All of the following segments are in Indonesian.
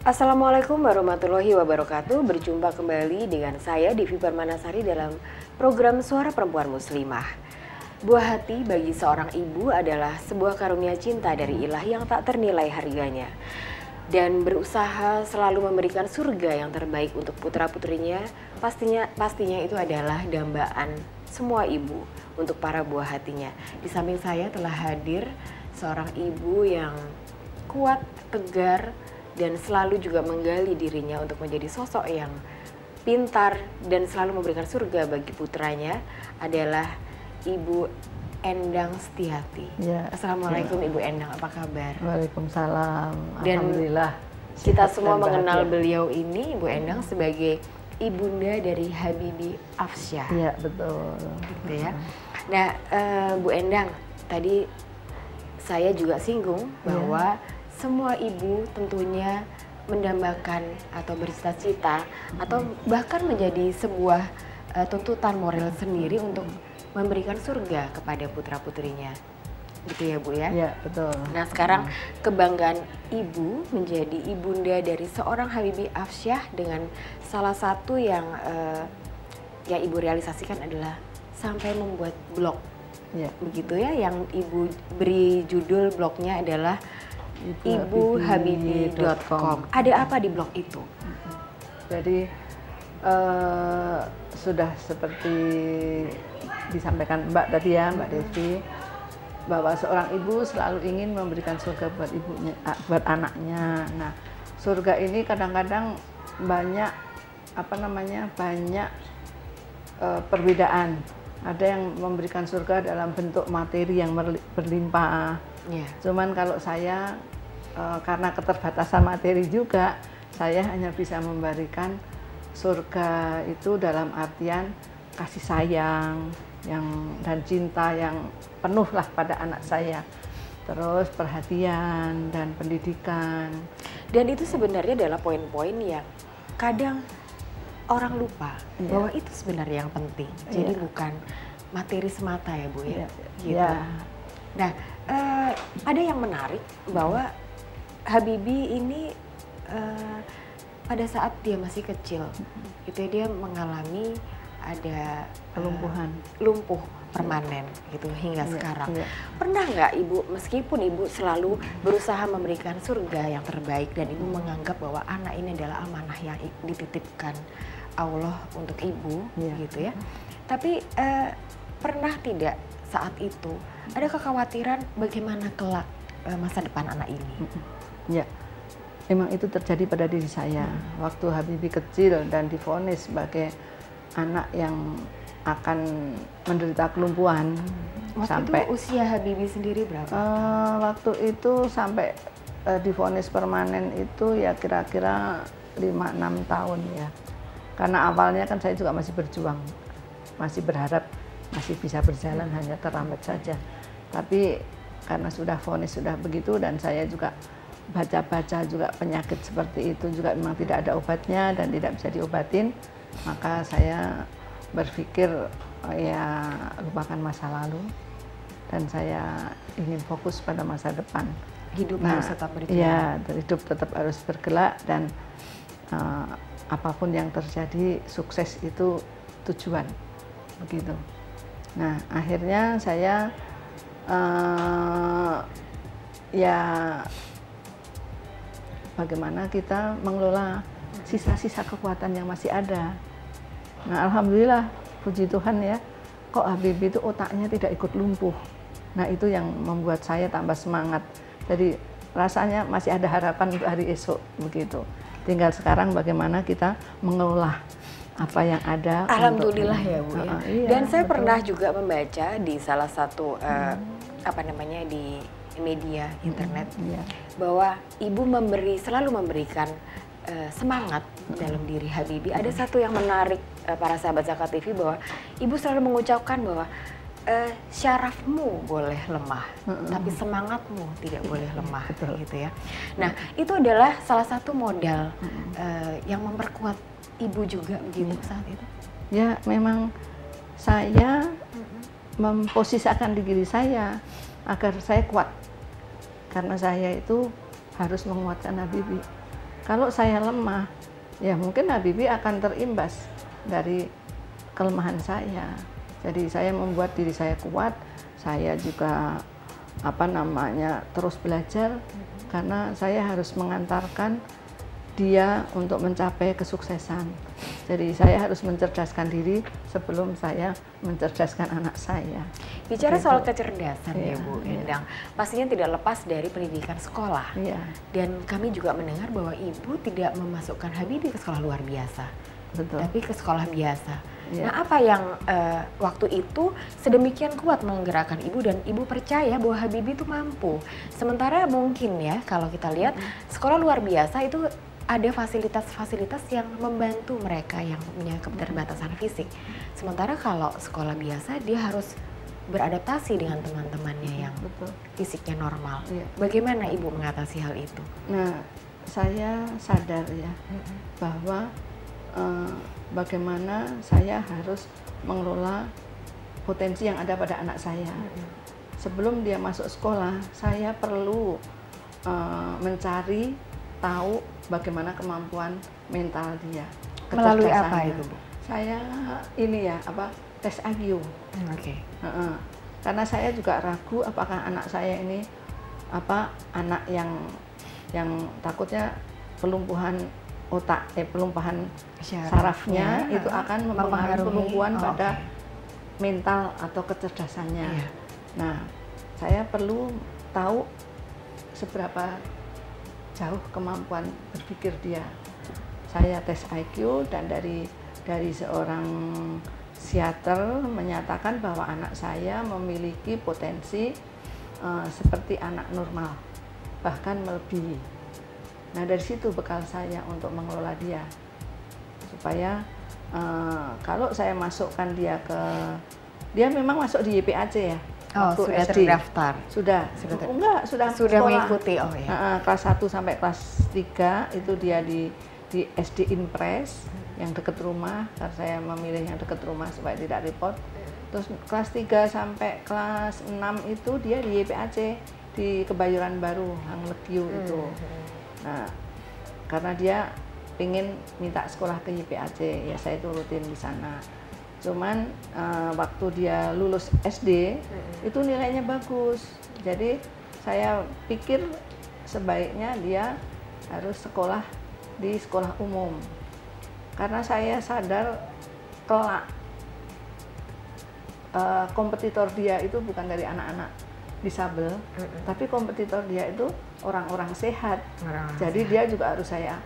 Assalamualaikum warahmatullahi wabarakatuh. Berjumpa kembali dengan saya Devi Permanasari dalam program Suara Perempuan Muslimah. Buah hati bagi seorang ibu adalah sebuah karunia cinta dari Ilahi yang tak ternilai harganya. Dan berusaha selalu memberikan surga yang terbaik untuk putra-putrinya, pastinya itu adalah dambaan semua ibu untuk para buah hatinya. Di samping saya telah hadir seorang ibu yang kuat, tegar, dan selalu juga menggali dirinya untuk menjadi sosok yang pintar dan selalu memberikan surga bagi putranya, adalah Ibu Endang Setiati. Ya, Assalamualaikum ya. Ibu Endang, apa kabar? Waalaikumsalam. Dan alhamdulillah. Kita semua mengenal beliau ini, Ibu Endang, sebagai ibunda dari Habibie Afsyah. Iya, betul. Gitu ya. Nah, Bu Endang, tadi saya juga singgung bahwa semua ibu tentunya mendambakan atau bercita-cita atau bahkan menjadi sebuah tuntutan moral sendiri untuk memberikan surga kepada putra-putrinya. Gitu ya Bu ya? Iya, betul. Nah sekarang kebanggaan ibu menjadi ibunda dari seorang Habibie Afsyah dengan salah satu yang ibu realisasikan adalah sampai membuat blog. Ya. Begitu ya, yang ibu beri judul blognya adalah ibuhabibie.com. Ada apa di blog itu? Jadi sudah seperti disampaikan Mbak tadi ya, Mbak Devi, bahwa seorang ibu selalu ingin memberikan surga buat ibunya, buat anaknya. Nah, surga ini kadang-kadang banyak banyak perbedaan. Ada yang memberikan surga dalam bentuk materi yang berlimpah. Cuman kalau saya karena keterbatasan materi juga, saya hanya bisa memberikan surga itu dalam artian kasih sayang dan cinta yang penuh lah pada anak saya. Terus perhatian dan pendidikan. Dan itu sebenarnya adalah poin-poin yang kadang orang lupa bahwa itu sebenarnya yang penting. Jadi bukan materi semata ya Bu ya. Gitu. Nah, ada yang menarik bahwa Habibie ini pada saat dia masih kecil, itu dia mengalami ada lumpuh permanen gitu hingga sekarang. Pernah nggak Ibu, meskipun Ibu selalu berusaha memberikan surga yang terbaik dan Ibu menganggap bahwa anak ini adalah amanah yang dititipkan Allah untuk Ibu, gitu ya. Tapi pernah tidak saat itu ada kekhawatiran bagaimana kelak masa depan anak ini? Ya, memang itu terjadi pada diri saya. Waktu Habibie kecil dan divonis sebagai anak yang akan menderita kelumpuhan. Waktu itu usia Habibie sendiri berapa? Waktu itu sampai divonis permanen itu ya kira-kira 5-6 tahun ya. Karena awalnya kan saya juga masih berjuang, masih berharap masih bisa berjalan, hanya terlambat saja. Tapi karena sudah vonis sudah begitu, dan saya juga baca-baca juga penyakit seperti itu juga memang tidak ada obatnya dan tidak bisa diobatin, maka saya berpikir ya lupakan masa lalu dan saya ingin fokus pada masa depan. Hidup harus tetap bergerak. Ya, hidup tetap harus bergerak, dan apapun yang terjadi, sukses itu tujuan, begitu. Nah, akhirnya saya bagaimana kita mengelola sisa-sisa kekuatan yang masih ada. Nah, alhamdulillah, puji Tuhan ya, kok Habibie itu otaknya tidak ikut lumpuh. Nah, itu yang membuat saya tambah semangat. Jadi rasanya masih ada harapan untuk hari esok, begitu. Tinggal sekarang bagaimana kita mengelola apa yang ada. Alhamdulillah ya Bu ya. Iya, dan saya pernah juga membaca di salah satu di media internet bahwa Ibu selalu memberikan semangat dalam diri Habibie. Ada satu yang menarik para sahabat Zakat TV, bahwa Ibu selalu mengucapkan bahwa syarafmu boleh lemah, tapi semangatmu tidak boleh lemah. Gitu ya. Nah, itu adalah salah satu modal yang memperkuat Ibu juga begitu saat itu. Ya, memang saya memposisikan diri saya agar saya kuat, karena saya itu harus menguatkan Habibie. Kalau saya lemah, ya mungkin Habibie akan terimbas dari kelemahan saya. Jadi saya membuat diri saya kuat, saya juga terus belajar, karena saya harus mengantarkan dia untuk mencapai kesuksesan. Jadi saya harus mencerdaskan diri sebelum saya mencerdaskan anak saya. Bicara soal kecerdasan ya Bu Endang, pastinya tidak lepas dari pendidikan sekolah. Dan kami juga mendengar bahwa Ibu tidak memasukkan Habibie ke sekolah luar biasa, tapi ke sekolah biasa. Nah, apa yang waktu itu sedemikian kuat menggerakkan Ibu dan Ibu percaya bahwa Habibie itu mampu? Sementara mungkin ya kalau kita lihat sekolah luar biasa itu ada fasilitas-fasilitas yang membantu mereka yang punya keterbatasan fisik. Sementara kalau sekolah biasa dia harus beradaptasi dengan teman-temannya yang fisiknya normal. Bagaimana Ibu mengatasi hal itu? Nah, saya sadar ya bahwa bagaimana saya harus mengelola potensi yang ada pada anak saya. Sebelum dia masuk sekolah, saya perlu mencari tahu bagaimana kemampuan mental dia. Melalui apa itu, Bu? Saya tes IQ. Karena saya juga ragu apakah anak saya ini anak yang takutnya pelumpuhan otak, pelumpuhan sarafnya itu akan mempengaruhi pelumpuhan pada mental atau kecerdasannya. Nah, saya perlu tahu seberapa jauh kemampuan berpikir dia. Saya tes IQ dan dari seorang psikiater menyatakan bahwa anak saya memiliki potensi seperti anak normal, bahkan melebihi. Nah, dari situ bekal saya untuk mengelola dia, supaya kalau saya masukkan dia memang masuk di YPAC ya. Sudah SD. Terdaftar? Sudah mengikuti. Kelas 1 sampai kelas 3 itu dia di SD Impres yang dekat rumah, karena saya memilih yang dekat rumah supaya tidak repot. Terus kelas 3 sampai kelas 6 itu dia di YPAC di Kebayoran Baru, Hang Legiu itu. Nah, karena dia ingin minta sekolah ke YPAC, ya saya turutin di sana. Cuman waktu dia lulus SD itu nilainya bagus, jadi saya pikir sebaiknya dia harus sekolah di sekolah umum, karena saya sadar kelak kompetitor dia itu bukan dari anak-anak disabel, tapi kompetitor dia itu orang-orang sehat. Jadi dia juga harus saya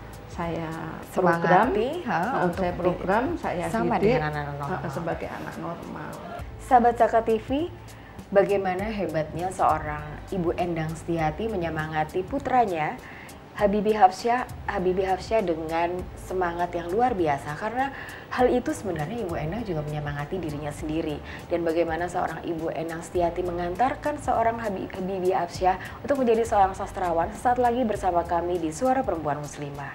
program, saya didik sebagai anak normal. Sahabat Saka TV, bagaimana hebatnya seorang Ibu Endang Setiati menyemangati putranya Habibie Hapsyah dengan semangat yang luar biasa, karena hal itu sebenarnya Ibu Endang juga menyemangati dirinya sendiri. Dan bagaimana seorang Ibu Endang Setiati mengantarkan seorang Habibie Hapsyah untuk menjadi seorang sastrawan. Sesaat lagi bersama kami di Suara Perempuan Muslimah.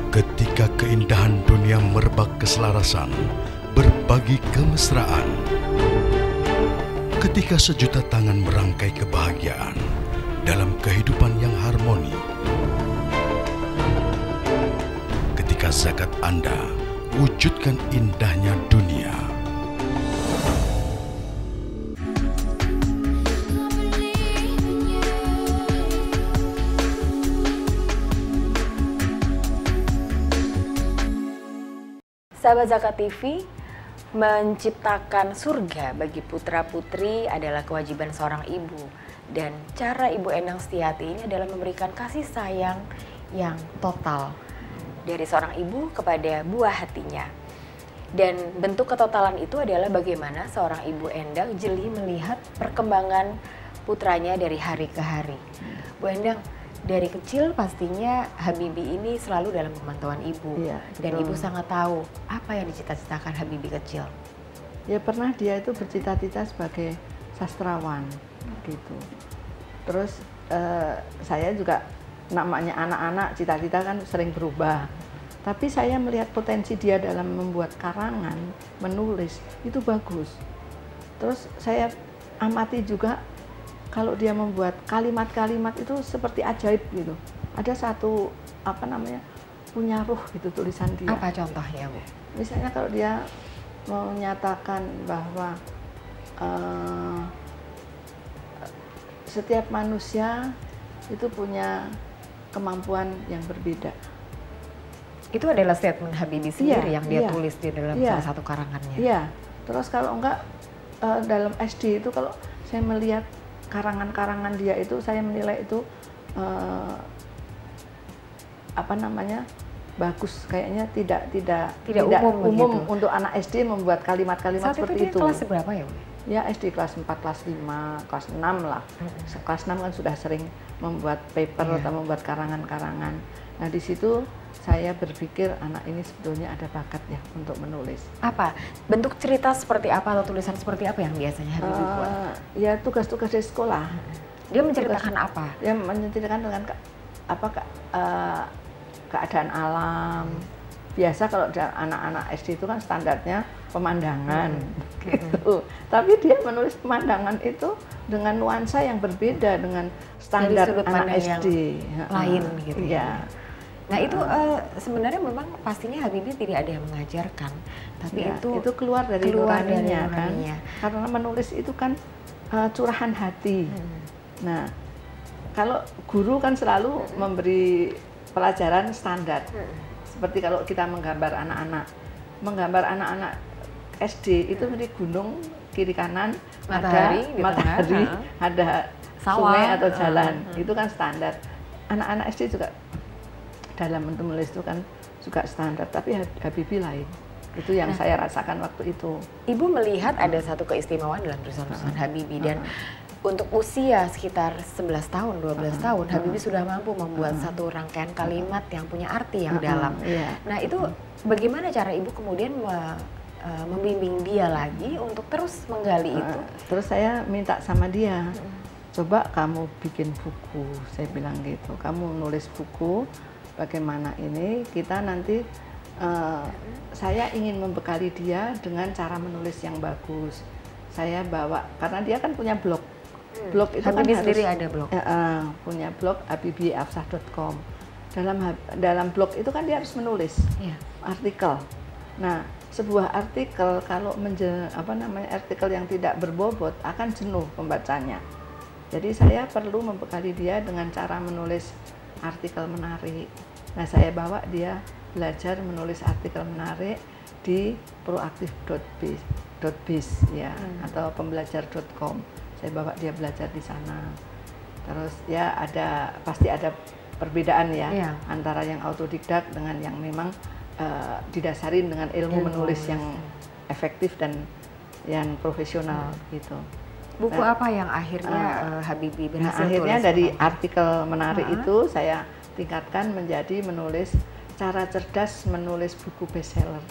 Ketika keindahan dunia merebak keselarasan, berbagi kemesraan. Ketika sejuta tangan merangkai kebahagiaan dalam kehidupan yang harmoni. Ketika zakat Anda wujudkan indahnya dunia. Sahabat Zakat TV, menciptakan surga bagi putra-putri adalah kewajiban seorang ibu. Dan cara Ibu Endang Setiati ini adalah memberikan kasih sayang yang total dari seorang ibu kepada buah hatinya. Dan bentuk ketotalan itu adalah bagaimana seorang Ibu Endang jeli melihat perkembangan putranya dari hari ke hari. Bu Endang, dari kecil pastinya Habibie ini selalu dalam pemantauan Ibu. Dan Ibu sangat tahu apa yang dicita-citakan Habibie kecil. Ya pernah dia itu bercita-cita sebagai sastrawan gitu. Terus saya juga, namanya anak-anak cita-cita kan sering berubah. Tapi saya melihat potensi dia dalam membuat karangan, menulis, itu bagus. Terus saya amati juga kalau dia membuat kalimat-kalimat itu seperti ajaib gitu. Ada satu punya ruh gitu tulisan dia. Apa contohnya, Bu? Misalnya kalau dia menyatakan bahwa setiap manusia itu punya kemampuan yang berbeda. Itu adalah statement Habibie sendiri yang dia tulis di dalam salah satu karangannya. Iya. Terus kalau enggak dalam SD itu kalau saya melihat karangan-karangan dia itu, saya menilai itu bagus, kayaknya tidak umum gitu. Untuk anak SD membuat kalimat-kalimat seperti itu. Kelas berapa ya, Bu? Ya SD kelas 4, kelas 5, kelas 6 lah. Kelas 6 kan sudah sering membuat paper atau membuat karangan-karangan. Nah di situ saya berpikir anak ini sebetulnya ada bakat ya untuk menulis. Apa? Bentuk cerita seperti apa atau tulisan seperti apa yang biasanya Habibie buat? Ya tugas-tugas dari sekolah. Dia menceritakan apa? Dia menceritakan dengan keadaan alam. Biasa kalau anak-anak SD itu kan standarnya pemandangan gitu. Tapi dia menulis pemandangan itu dengan nuansa yang berbeda dengan standar anak SD lain gitu ya. Nah itu sebenarnya memang pastinya Habibie tidak ada yang mengajarkan, tapi ya, itu keluar dari nuraninya kan. Karena menulis itu kan curahan hati. Nah kalau guru kan selalu memberi pelajaran standar. Seperti kalau kita menggambar anak-anak SD itu di gunung kiri kanan matahari, ada sungai atau jalan, itu kan standar. Anak-anak SD juga dalam menulis itu kan juga standar, tapi Habibie lain. Itu yang saya rasakan waktu itu. Ibu melihat ada satu keistimewaan dalam tulisan-tulisan Habibie dan untuk usia sekitar 11 tahun, 12 tahun, Habibie sudah mampu membuat satu rangkaian kalimat yang punya arti yang dalam. Nah itu bagaimana cara Ibu kemudian membimbing dia lagi untuk terus menggali itu? Terus saya minta sama dia, coba kamu bikin buku, saya bilang gitu. Kamu nulis buku, bagaimana ini kita nanti, saya ingin membekali dia dengan cara menulis yang bagus. Saya bawa, karena dia kan punya blog. Blog itu Habibie kan sendiri ada blog. Punya blog habibieafsah.com. Dalam blog itu kan dia harus menulis artikel. Nah, sebuah artikel kalau artikel yang tidak berbobot akan jenuh pembacanya. Jadi saya perlu membekali dia dengan cara menulis artikel menarik. Nah, saya bawa dia belajar menulis artikel menarik di proaktif.biz ya, atau pembelajar.com. Saya bawa dia belajar di sana. Terus ya pasti ada perbedaan ya antara yang autodidak dengan yang memang didasarin dengan ilmu menulis yang efektif dan yang profesional gitu. Buku apa yang akhirnya Habibie berhasil tulis? Akhirnya dari artikel menarik itu saya tingkatkan menjadi menulis cara cerdas menulis buku bestseller.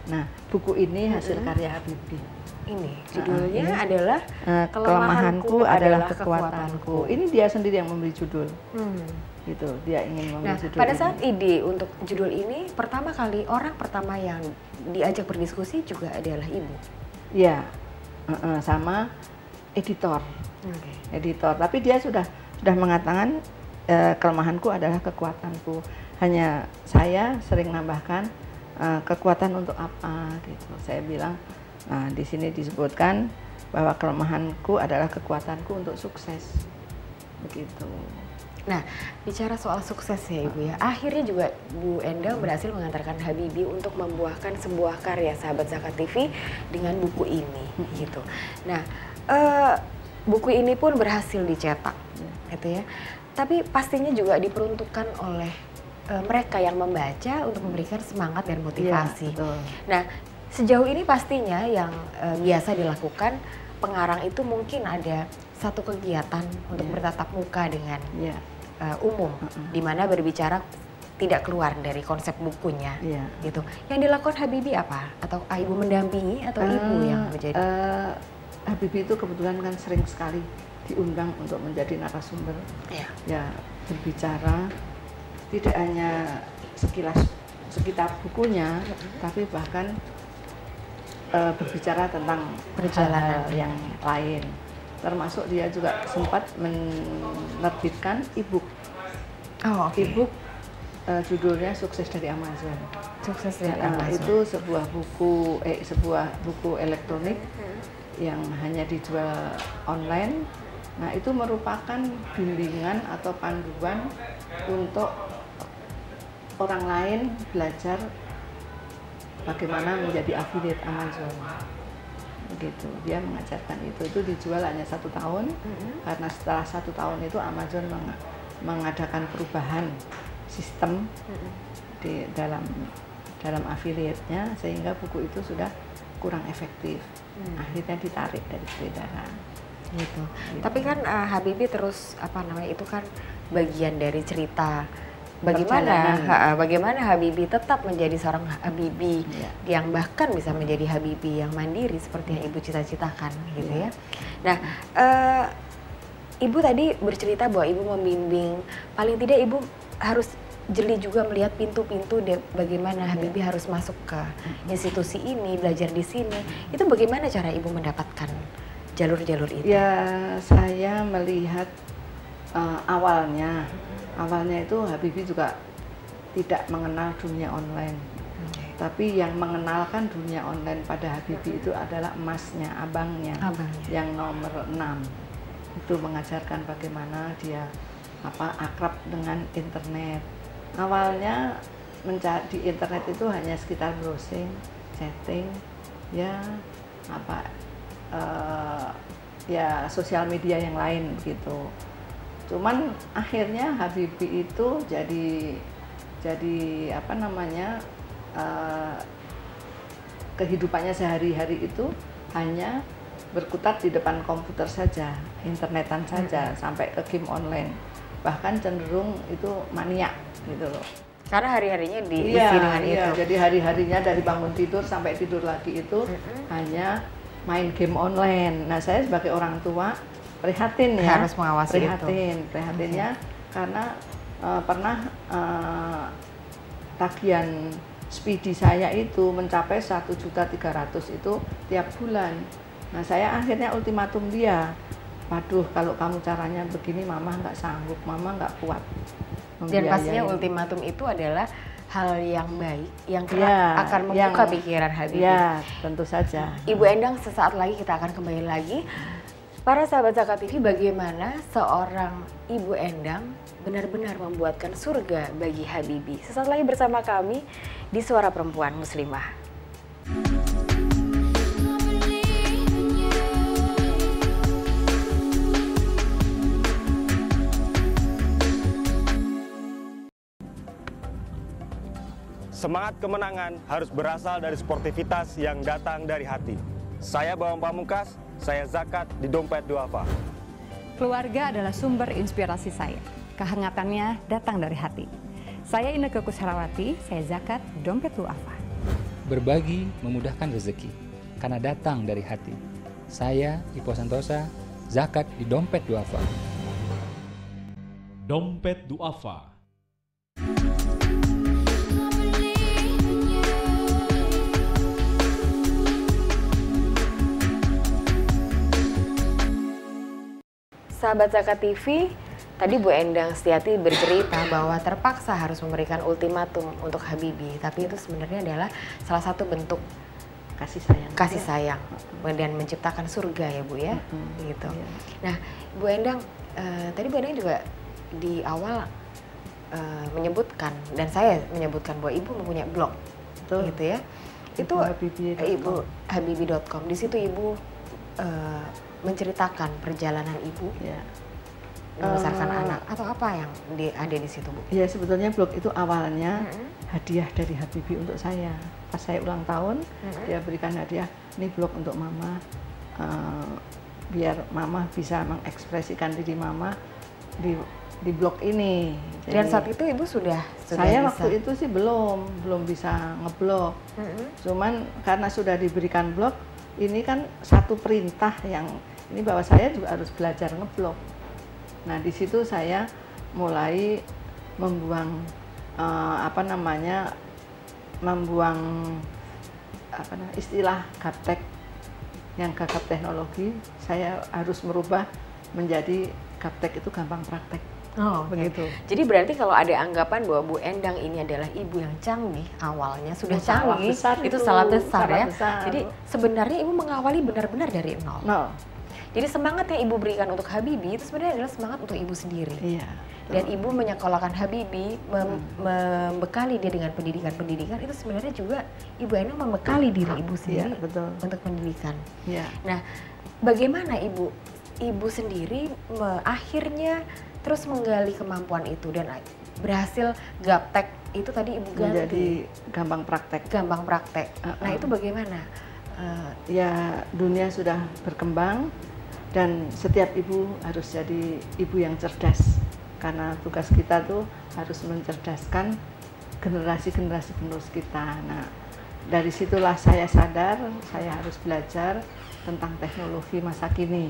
Nah, buku ini hasil karya Habibie. Ini judulnya adalah Kelemahanku adalah kekuatanku. Ini dia sendiri yang memberi judul. Gitu, dia ingin memberi judul. Pada saat ide untuk judul ini pertama kali orang pertama yang diajak berdiskusi juga adalah Ibu. Ya, sama editor. Editor, tapi dia sudah mengatakan kelemahanku adalah kekuatanku. Hanya saya sering nambahkan kekuatan untuk apa gitu. Saya bilang, nah di sini disebutkan bahwa kelemahanku adalah kekuatanku untuk sukses. Begitu. Nah, bicara soal sukses ya Ibu ya, akhirnya juga Bu Endang berhasil mengantarkan Habibie untuk membuahkan sebuah karya Sahabat Zakat TV dengan buku ini gitu. Nah, buku ini pun berhasil dicetak gitu ya. Tapi pastinya juga diperuntukkan oleh mereka yang membaca untuk memberikan semangat dan motivasi. Nah, sejauh ini pastinya yang biasa dilakukan pengarang itu mungkin ada satu kegiatan untuk bertatap muka dengan umum, di mana berbicara tidak keluar dari konsep bukunya, gitu. Yang dilakukan Habibie apa? Atau Ibu mendampingi atau Ibu yang menjadi? Habibie itu kebetulan kan sering sekali diundang untuk menjadi narasumber, ya berbicara tidak hanya sekilas sekitar bukunya, tapi bahkan berbicara tentang perjalanan yang lain. Termasuk dia juga sempat menerbitkan e-book. Oh, okay. E-book judulnya Sukses dari Amazon. Sukses dari Amazon. Itu sebuah buku elektronik yang hanya dijual online. Nah, itu merupakan bimbingan atau panduan untuk orang lain belajar bagaimana menjadi affiliate Amazon. Begitu, dia mengajarkan itu dijual hanya 1 tahun, karena setelah 1 tahun itu Amazon mengadakan perubahan sistem di dalam affiliate-nya, sehingga buku itu sudah kurang efektif. Akhirnya ditarik dari peredaran. Gitu. Tapi kan Habibie terus itu kan bagian dari cerita bagaimana Habibie tetap menjadi seorang Habibie yang bahkan bisa menjadi Habibie yang mandiri seperti yang Ibu cita-citakan gitu ya. Nah, Ibu tadi bercerita bahwa Ibu membimbing, paling tidak Ibu harus jeli juga melihat pintu-pintu bagaimana Habibie harus masuk ke institusi ini, belajar di sini. Itu bagaimana cara Ibu mendapatkan jalur-jalur itu? Ya, saya melihat awalnya itu Habibie juga tidak mengenal dunia online. Tapi yang mengenalkan dunia online pada Habibie itu adalah emasnya, abangnya. Yang nomor 6. Itu mengajarkan bagaimana dia akrab dengan internet. Awalnya di internet itu hanya sekitar browsing, chatting, sosial media yang lain gitu. Cuman akhirnya Habibie itu jadi kehidupannya sehari-hari itu hanya berkutat di depan komputer saja, internetan saja, sampai ke game online. Bahkan cenderung itu maniak gitu loh. Karena hari-harinya diisi dengan itu. Jadi hari-harinya dari bangun tidur sampai tidur lagi itu hanya main game online. Nah, saya sebagai orang tua prihatin ya. Harus mengawasi prihatinnya karena pernah tagihan Speedy saya itu mencapai 1.300.000 itu tiap bulan. Nah, saya akhirnya ultimatum dia, waduh, kalau kamu caranya begini mama nggak sanggup, mama nggak kuat. Dan pastinya ultimatum itu adalah hal yang baik, yang akan membuka pikiran Habibie. Ya, tentu saja. Ibu Endang, sesaat lagi kita akan kembali lagi. Para sahabat Zakat TV, bagaimana seorang Ibu Endang benar-benar membuatkan surga bagi Habibie. Sesaat lagi bersama kami di Suara Perempuan Muslimah. Semangat kemenangan harus berasal dari sportivitas yang datang dari hati. Saya Bawang Pamungkas, saya zakat di Dompet Duafa. Keluarga adalah sumber inspirasi saya. Kehangatannya datang dari hati. Saya Inneke Koesherawati, saya zakat di Dompet Duafa. Berbagi memudahkan rezeki, karena datang dari hati. Saya Ipo Santosa, zakat di Dompet Duafa. Dompet Duafa. Sahabat Zakat TV, tadi Bu Endang Setiati bercerita bahwa terpaksa harus memberikan ultimatum untuk Habibie, tapi itu sebenarnya adalah salah satu bentuk kasih sayang dan menciptakan surga ya Bu ya, gitu. Nah, Bu Endang, tadi Bu Endang juga di awal menyebutkan, dan saya menyebutkan bahwa Ibu mempunyai blog, gitu ya. Itu Ibu Habibie.com. Di situ Ibu menceritakan perjalanan Ibu membesarkan anak, atau apa yang ada di situ, Bu? Ya, sebetulnya blog itu awalnya hadiah dari Habibie untuk saya. Pas saya ulang tahun, dia berikan hadiah, ini blog untuk Mama, biar Mama bisa mengekspresikan diri Mama di blog ini. Jadi, dan saat itu Ibu sudah saya bisa. Waktu itu sih belum bisa ngeblog. Cuman karena sudah diberikan blog, ini kan satu perintah yang ini bahwa saya juga harus belajar ngeblog. Nah, di situ saya mulai membuang membuang istilah gaptek yang gagap teknologi, saya harus merubah menjadi gaptek itu gampang praktek. Oh, begitu. Jadi berarti kalau ada anggapan bahwa Bu Endang ini adalah ibu yang canggih, awalnya sudah canggih, itu salah besar ya. Jadi sebenarnya ibu mengawali benar-benar dari nol. Jadi semangat yang ibu berikan untuk Habibie itu sebenarnya adalah semangat untuk ibu sendiri. Iya. Dan ibu menyekolahkan Habibie, membekali dia dengan pendidikan-pendidikan, itu sebenarnya juga Ibu Endang membekali diri ibu sendiri untuk pendidikan. Iya. Nah, bagaimana ibu sendiri akhirnya terus menggali kemampuan itu dan berhasil gaptek itu tadi ibu ganti menjadi gampang praktek. Gampang praktek. Nah, itu bagaimana? Ya, dunia sudah berkembang dan setiap ibu harus jadi ibu yang cerdas. Karena tugas kita tuh harus mencerdaskan generasi-generasi penerus kita. Nah, dari situlah saya sadar saya harus belajar tentang teknologi masa kini.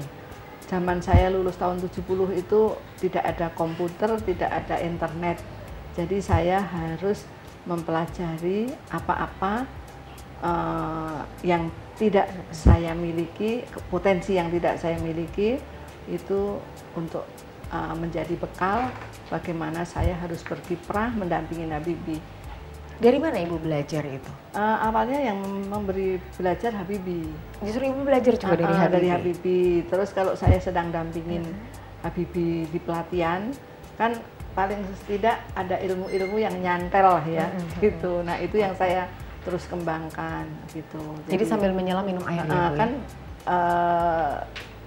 Zaman saya lulus tahun 70 itu tidak ada komputer, tidak ada internet. Jadi saya harus mempelajari apa-apa yang tidak saya miliki, potensi yang tidak saya miliki itu untuk menjadi bekal bagaimana saya harus berkiprah mendampingi Habibie. Dari mana ibu belajar itu? Awalnya yang memberi belajar Habibie. Justru ibu belajar juga dari Habibie? Dari Habibie. Terus kalau saya sedang dampingin Habibie di pelatihan, kan paling tidak ada ilmu-ilmu yang nyantel ya, gitu. Nah itu yang saya terus kembangkan gitu. Jadi sambil menyelam minum air ya, Bu? Kan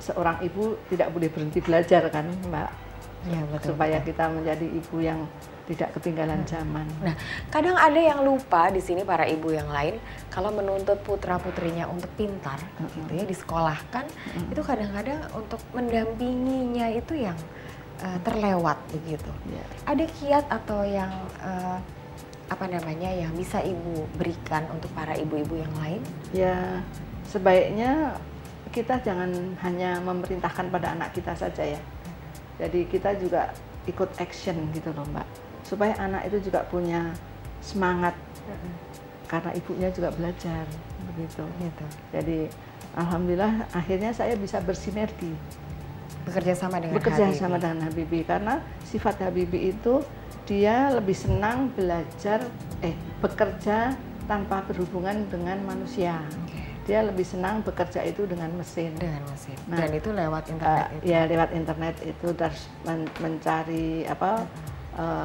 seorang ibu tidak boleh berhenti belajar kan, Mbak, ya, betul, supaya kita menjadi ibu yang tidak ketinggalan zaman. Nah, kadang ada yang lupa di sini para ibu yang lain kalau menuntut putra putrinya untuk pintar, gitu ya, disekolahkan, itu kadang-kadang untuk mendampinginya itu yang terlewat begitu. Ya. Ada kiat atau yang yang bisa ibu berikan untuk para ibu-ibu yang lain? Ya, sebaiknya kita jangan hanya memerintahkan pada anak kita saja ya. Jadi kita juga ikut action gitu loh, Mbak. Supaya anak itu juga punya semangat. Karena ibunya juga belajar begitu. Jadi alhamdulillah akhirnya saya bisa bersinergi. Bekerja sama dengan Habibie karena sifat Habibie itu dia lebih senang bekerja tanpa berhubungan dengan manusia. Dia lebih senang bekerja itu dengan mesin. Nah, dan itu lewat internet. Ya, lewat internet itu terus mencari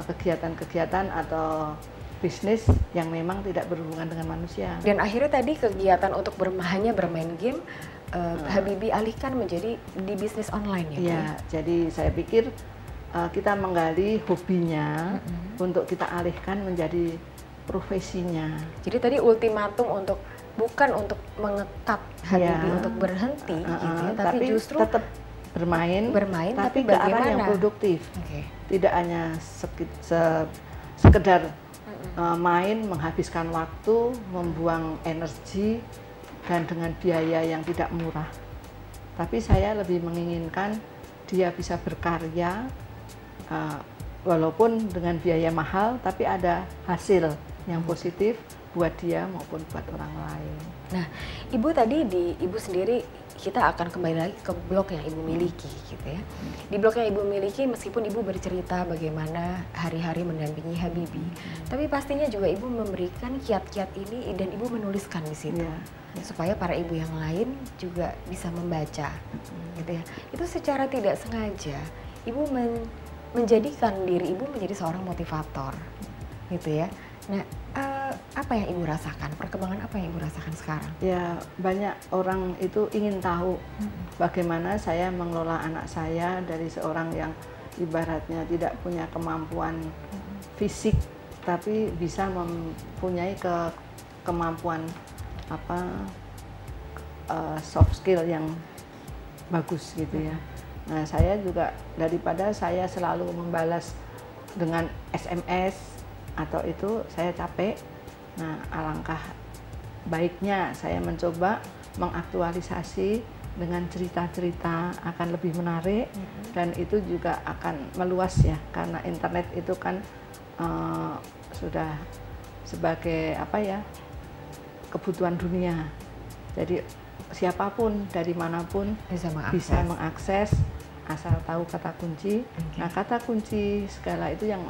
kegiatan-kegiatan atau bisnis yang memang tidak berhubungan dengan manusia. Dan akhirnya tadi kegiatan untuk hanya bermain game Habibie alihkan menjadi di bisnis online ya? Iya, jadi saya pikir kita menggali hobinya untuk kita alihkan menjadi profesinya. Jadi tadi ultimatum bukan untuk mengekang Habibie untuk berhenti gitu ya, tapi justru tetap bermain tapi ke arah yang produktif. Tidak hanya sekedar main, menghabiskan waktu, membuang energi dan dengan biaya yang tidak murah. Tapi saya lebih menginginkan dia bisa berkarya walaupun dengan biaya mahal, tapi ada hasil yang positif buat dia maupun buat orang lain. Nah, ibu tadi ibu sendiri kita akan kembali lagi ke blog yang ibu miliki, gitu ya. Di blog yang ibu miliki, meskipun ibu bercerita bagaimana hari-hari mendampingi Habibie, tapi pastinya juga ibu memberikan kiat-kiat ini dan ibu menuliskan di situ, supaya para ibu yang lain juga bisa membaca, gitu ya. Itu secara tidak sengaja, ibu menjadikan diri ibu menjadi seorang motivator, gitu ya. Nah, apa yang ibu rasakan? Perkembangan apa yang ibu rasakan sekarang? Ya, banyak orang itu ingin tahu bagaimana saya mengelola anak saya dari seorang yang ibaratnya tidak punya kemampuan fisik, tapi bisa mempunyai kemampuan soft skill yang bagus gitu ya. Nah, saya juga daripada saya selalu membalas dengan SMS atau itu saya capek. Nah, alangkah baiknya saya mencoba mengaktualisasi dengan cerita-cerita akan lebih menarik dan itu juga akan meluas ya, karena internet itu kan sudah sebagai apa ya, kebutuhan dunia. Jadi siapapun dari manapun bisa mengakses asal tahu kata kunci. Nah, kata kunci segala itu yang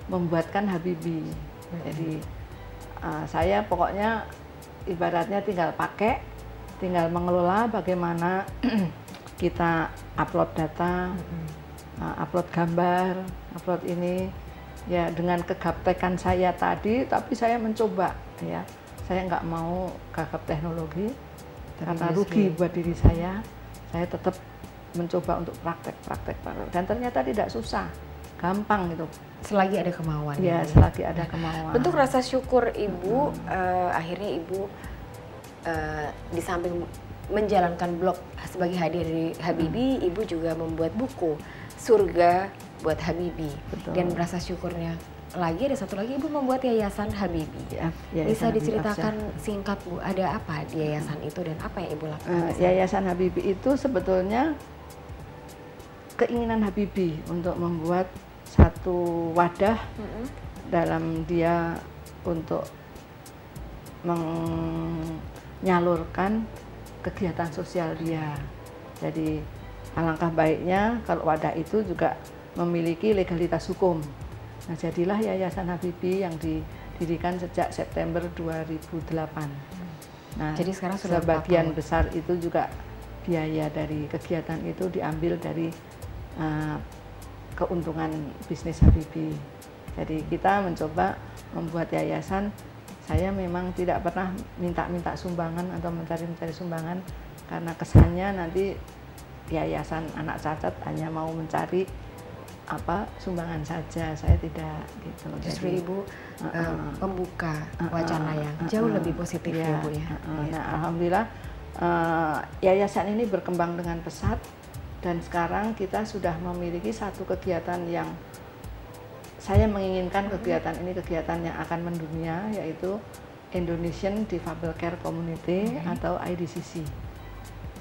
membuatkan Habibie. Jadi saya pokoknya ibaratnya tinggal pakai, tinggal mengelola bagaimana kita upload data, upload gambar, upload ini ya dengan kegaptekan saya tadi, tapi saya mencoba ya. Saya nggak mau gagap teknologi karena rugi buat diri saya tetap mencoba untuk praktek. Dan ternyata tidak susah, gampang gitu. Selagi ada kemauan. Ya, selagi ada kemauan. Bentuk rasa syukur Ibu, akhirnya Ibu di samping menjalankan blog sebagai hadiah dari Habibie, Ibu juga membuat buku Surga buat Habibie. Betul. Dan rasa syukurnya lagi ada satu lagi, Ibu membuat Yayasan Habibie. Bisa diceritakan singkat, Bu, ada apa di yayasan itu dan apa yang Ibu lakukan? Yayasan Habibie itu sebetulnya keinginan Habibie untuk membuat satu wadah dalam dia untuk menyalurkan kegiatan sosial dia. Jadi alangkah baiknya kalau wadah itu juga memiliki legalitas hukum. Nah, jadilah Yayasan Habibie yang didirikan sejak September 2008. Nah, jadi sekarang sudah sebagian besar itu juga biaya dari kegiatan itu diambil dari keuntungan bisnis Habibie. Jadi kita mencoba membuat yayasan. Saya memang tidak pernah minta sumbangan atau mencari sumbangan, karena kesannya nanti yayasan anak cacat hanya mau mencari sumbangan saja. Saya tidak gitu. Justru Ibu membuka wacana yang jauh lebih positif ya, Bu ya. Nah, alhamdulillah yayasan ini berkembang dengan pesat, dan sekarang kita sudah memiliki satu kegiatan yang saya menginginkan kegiatan ini kegiatan yang akan mendunia, yaitu Indonesian Difabel Care Community atau IDCC.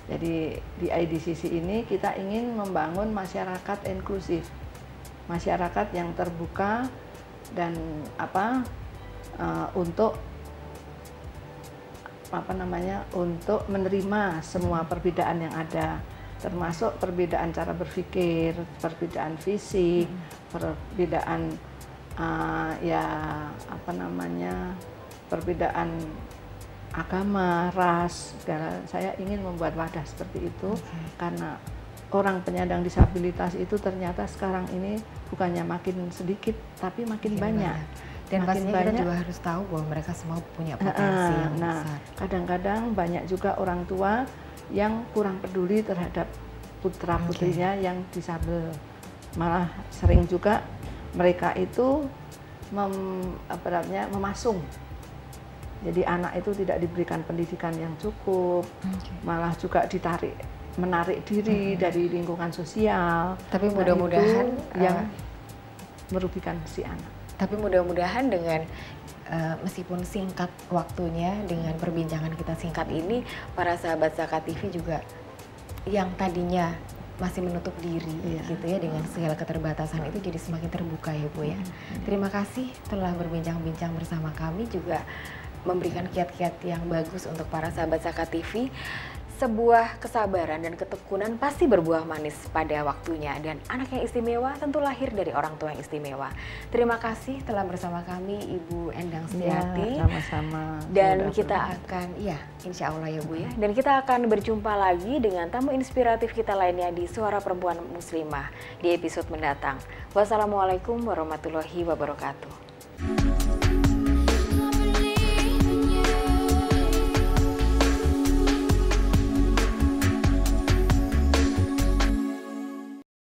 Jadi di IDCC ini kita ingin membangun masyarakat inklusif, masyarakat yang terbuka dan untuk untuk menerima semua perbedaan yang ada, termasuk perbedaan cara berpikir, perbedaan fisik, perbedaan perbedaan agama, ras, segala. Saya ingin membuat wadah seperti itu karena orang penyandang disabilitas itu ternyata sekarang ini bukannya makin sedikit tapi makin banyak. Dan pastinya kita juga harus tahu bahwa mereka semua punya potensi yang besar. Kadang-kadang banyak juga orang tua yang kurang peduli terhadap putra-putrinya yang disabel. Malah sering juga mereka itu memasung. Jadi anak itu tidak diberikan pendidikan yang cukup, malah juga menarik diri dari lingkungan sosial. Tapi mudah-mudahan yang merugikan si anak. Tapi mudah-mudahan dengan meskipun singkat waktunya, dengan perbincangan kita singkat ini, para sahabat Zakat TV juga yang tadinya masih menutup diri gitu ya dengan segala keterbatasan itu jadi semakin terbuka ya, Bu ya. Terima kasih telah berbincang-bincang bersama kami, juga memberikan kiat-kiat yang bagus untuk para sahabat Zakat TV. Sebuah kesabaran dan ketekunan pasti berbuah manis pada waktunya, dan anak yang istimewa tentu lahir dari orang tua yang istimewa. Terima kasih telah bersama kami Ibu Endang Setiati. Sama-sama. Dan kita akan, insya Allah ya, Bu ya. Dan kita akan berjumpa lagi dengan tamu inspiratif kita lainnya di Suara Perempuan Muslimah di episode mendatang. Wassalamualaikum warahmatullahi wabarakatuh.